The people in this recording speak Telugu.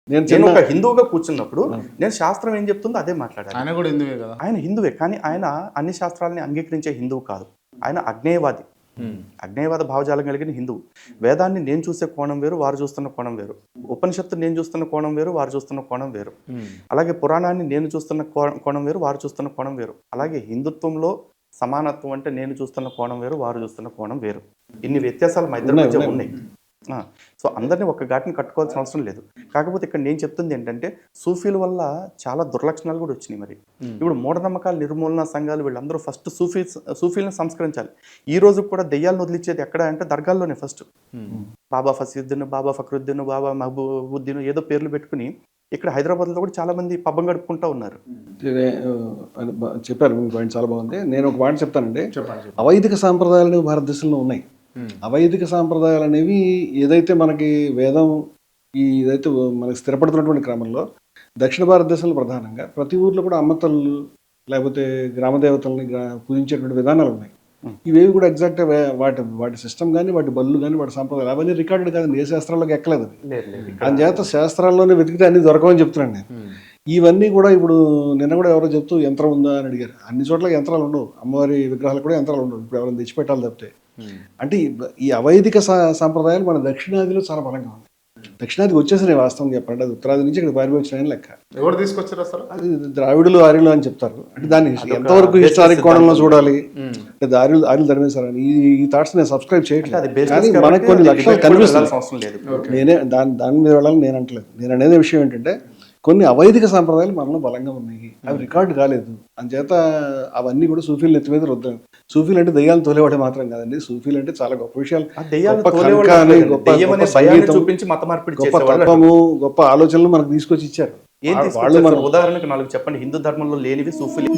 నేను ఒక హిందువుగా కూర్చున్నప్పుడు నేను శాస్త్రం ఏం చెప్తుందో అదే మాట్లాడాలి. ఆయన కూడా హిందువే కదా. ఆయన హిందువే, కానీ ఆయన అన్ని శాస్త్రాలని అంగీకరించే హిందువు కాదు. ఆయన అగ్నేయవాది, అగ్నేయవాద భావజాలం కలిగిన హిందువు. వేదాన్ని నేను చూసే కోణం వేరు, వారు చూస్తున్న కోణం వేరు. ఉపనిషత్తు నేను చూస్తున్న కోణం వేరు, వారు చూస్తున్న కోణం వేరు. అలాగే పురాణాన్ని నేను చూస్తున్న కోణం వేరు, వారు చూస్తున్న కోణం వేరు. అలాగే హిందుత్వంలో సమానత్వం అంటే నేను చూస్తున్న కోణం వేరు, వారు చూస్తున్న కోణం వేరు. ఇన్ని వ్యత్యాసాలు మా ఇద్దరి మధ్య ఉన్నాయి. సో అందరినీ ఒక ఘాటిని కట్టుకోవాల్సిన అవసరం లేదు. కాకపోతే ఇక్కడ నేను చెప్తుంది ఏంటంటే సూఫీల వల్ల చాలా దుర్లక్షణాలు కూడా వచ్చినాయి. మరి ఇప్పుడు మూఢనమ్మకాల నిర్మూలన సంఘాలు వీళ్ళందరూ ఫస్ట్ సూఫీలను సంస్కరించాలి. ఈ రోజు కూడా దెయ్యాలను వదిలించేది ఎక్కడ అంటే దర్గాల్లోనే. ఫస్ట్ బాబా ఫసీద్దీన్, బాబా ఫక్రుద్దీన్, బాబా మహబూబుద్దీన్ ఏదో పేర్లు పెట్టుకుని ఇక్కడ హైదరాబాద్లో కూడా చాలా మంది పబ్బం గడుపుకుంటూ ఉన్నారు. చెప్పారు మీ పాయింట్ చాలా బాగుంది. నేను ఒక పాయింట్ చెప్తానండి. అవైదిక సాంప్రదాయాలు భారతదేశంలో ఉన్నాయి. అవైదిక సాంప్రదాయాలు అనేవి ఏదైతే మనకి వేదం ఏదైతే మనకి స్థిరపడుతున్నటువంటి క్రమంలో దక్షిణ భారతదేశంలో ప్రధానంగా ప్రతి ఊర్లో కూడా అమ్మతల్లు లేకపోతే గ్రామ దేవతల్ని పూజించేటువంటి విధానాలు ఉన్నాయి. ఇవేవి కూడా ఎగ్జాక్ట్గా వాటి సిస్టమ్ కానీ వాటి బళ్ళు కానీ వాటి సాంప్రదాయాలు అవన్నీ రికార్డెడ్ కాదండి, ఏ శాస్త్రాల్లోకి ఎక్కలేదు. అందుచేత శాస్త్రాల్లోనే వెతికితే అన్ని దొరకవని చెప్తున్నాను నేను. ఇవన్నీ కూడా ఇప్పుడు నిన్న కూడా ఎవరో చెప్తూ యంత్రం ఉందా అని అడిగారు. అన్ని చోట్ల యంత్రాలు ఉండవు, అమ్మవారి విగ్రహాలు కూడా యంత్రాలు ఉండవు. ఇప్పుడు ఎవరైనా తెచ్చిపెట్టాలి తప్పితే. అంటే ఈ అవైదిక సాంప్రదాయాలు మన దక్షిణాదిలో చాలా బలంగా ఉన్నాయి. దక్షిణాదికి వచ్చేసినాయి వాస్తవం చెప్పండి. అది ఉత్తరాది నుంచి ఇక్కడ పారిపోయిన లెక్క. ఎవరు తీసుకొచ్చారు అసలు? అది ద్రావిడులు ఆర్యులు అని చెప్తారు. అంటే దాన్ని ఎంతవరకు హిస్టారిక్ కోణంలో చూడాలి, అంటే ఆర్యులు ధర్మేశారని ఈ థాట్స్ నేను సబ్స్క్రైబ్ చేయట్లేదు. కానీ మనకు కొన్ని లక్షలు కనిపిస్తుంది. నేనే దాని మీద వెళ్ళాలని నేను అంటలేదు. నేను అనేది విషయం ఏంటంటే కొన్ని అవైదిక సాంప్రదాయాలు మనలో బలంగా ఉన్నాయి, అవి రికార్డు కాలేదు. అందుచేత అవన్నీ కూడా సూఫీలు ఎత్తి మీద రుద్దాం. సూఫీలు అంటే దయ్యాలను తోలేవాడే మాత్రం కాదండి. సూఫీలు అంటే చాలా గొప్ప విషయాలు, గొప్ప తత్వము, గొప్ప ఆలోచనలు మనకు తీసుకొచ్చి ఇచ్చారు. వాళ్ళు మన ఉదాహరణకు 4 చెప్పండి హిందూ ధర్మంలో లేనివి సూఫీలు.